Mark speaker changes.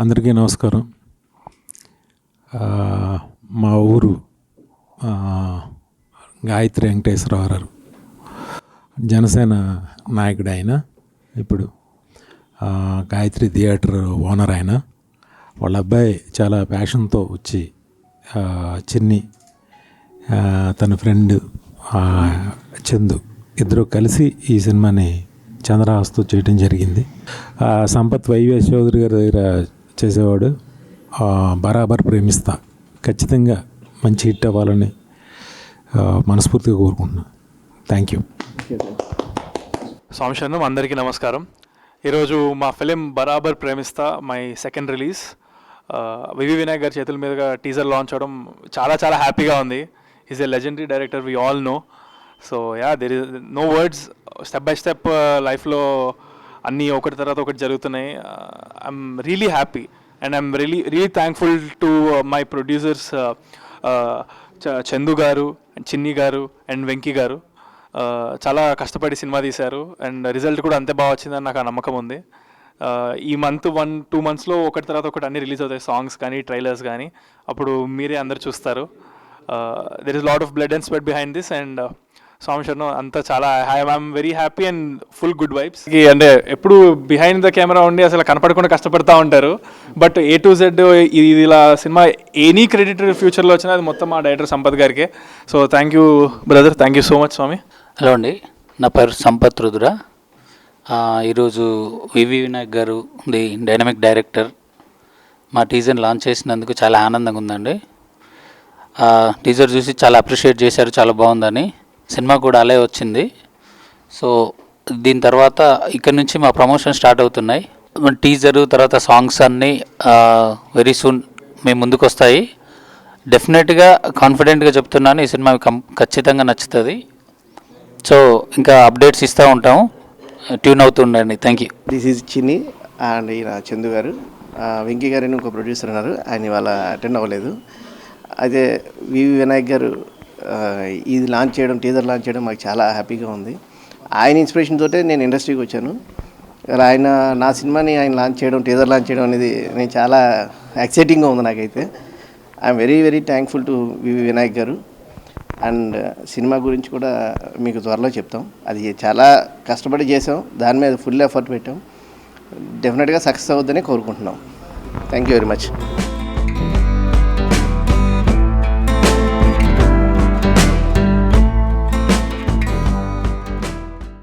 Speaker 1: అందరికీ నమస్కారం. మా ఊరు గాయత్రి వెంకటేశ్వరరావు గారు జనసేన నాయకుడు. ఆయన ఇప్పుడు గాయత్రి థియేటర్ ఓనర్. ఆయన వాళ్ళ అబ్బాయి చాలా ప్యాషన్తో వచ్చి చిన్ని తన ఫ్రెండ్ చందు ఇద్దరు కలిసి ఈ సినిమాని చంద్రహాస్తో చేయడం జరిగింది. సంపత్ వైవిఎస్ చౌదరి గారి దగ్గర చేసేవాడు. బరాబర్ ప్రేమిస్తా ఖచ్చితంగా మంచి హిట్ అవ్వాలని మనస్ఫూర్తిగా కోరుకుంటున్నాను. Thank you.
Speaker 2: సోమశరణం, అందరికీ నమస్కారం. ఈరోజు మా ఫిలిం బరాబర్ ప్రేమిస్తా మై సెకండ్ రిలీజ్ వివి వినాయక్ గారి చేతుల మీదుగా టీజర్ లాంచ్ అవడం చాలా చాలా హ్యాపీగా ఉంది. Is a legendary director, we all know. So there is no words. Step by step లైఫ్లో అన్నీ ఒకటి తర్వాత ఒకటి జరుగుతున్నాయి. I'm really happy and I'm really thankful to my producers Chandu garu and చిన్ని గారు అండ్ వెంకీ గారు. చాలా కష్టపడి సినిమా తీశారు అండ్ రిజల్ట్ కూడా అంతే బాగా వచ్చిందని నాకు ఆ నమ్మకం ఉంది. ఈ మంత్ 1-2 మంత్స్లో ఒకటి తర్వాత ఒకటి అన్నీ రిలీజ్ అవుతాయి, సాంగ్స్ కానీ ట్రైలర్స్ కానీ. అప్పుడు మీరే అందరు చూస్తారు. There is lot of blood and sweat behind this and సోమశరణం అంతా చాలా I'm very happy and full good vibes. అంటే ఎప్పుడు బిహైండ్ ద కెమెరా ఉండి అసలు కనపడకుండా కష్టపడతా ఉంటారు. బట్ A to Z ఇలా సినిమా ఎనీ క్రెడిట్ ఫ్యూచర్లో వచ్చినా అది మొత్తం మా డైరెక్టర్ సంపత్ గారికి. So thank you brother, thank you so much. స్వామి.
Speaker 3: హలో అండి, నా పేరు సంపత్ రుద్ర. ఈరోజు V V Vinayak garu the dynamic director మా టీజర్ లాంచ్ చేసినందుకు చాలా ఆనందంగా ఉందండి. టీజర్ చూసి చాలా అప్రిషియేట్ చేశారు, చాలా బాగుందని. సినిమా కూడా అలాగే వచ్చింది. సో దీని తర్వాత ఇక్కడ నుంచి మా ప్రమోషన్ స్టార్ట్ అవుతున్నాయి. టీజరు తర్వాత సాంగ్స్ అన్నీ వెరీ సూన్ మేము ముందుకు వస్తాయి. డెఫినెట్గా కాన్ఫిడెంట్గా చెప్తున్నాను, ఈ సినిమా ఖచ్చితంగా నచ్చుతుంది. సో ఇంకా అప్డేట్స్ ఇస్తూ ఉంటాము, ట్యూన్ అవుతుండండి. Thank you.
Speaker 4: This is Chinni and ఈయన చందు గారు. వెంకీ గారు ఇంకో ప్రొడ్యూసర్ ఉన్నారు, ఆయన ఇవాళ అటెండ్ అవ్వలేదు. అయితే వివి వినాయక్ గారు ఇది లాంచ్ చేయడం, టీజర్ లాంచ్ చేయడం మాకు చాలా హ్యాపీగా ఉంది. ఆయన ఇన్స్పిరేషన్ తోటే నేను ఇండస్ట్రీకి వచ్చాను. ఇలా ఆయన నా సినిమాని ఆయన లాంచ్ చేయడం, టీజర్ లాంచ్ చేయడం అనేది నేను చాలా ఎక్సైటింగ్గా ఉంది నాకైతే. I'm very very thankful to V V Vinayak గారు. అండ్ సినిమా గురించి కూడా మీకు త్వరలో చెప్తాం. అది చాలా కష్టపడి చేసాం, దాని మీద ఫుల్ ఎఫర్ట్ పెట్టాం. డెఫినెట్గా సక్సెస్ అవుతుందని కోరుకుంటున్నాం. Thank you very much.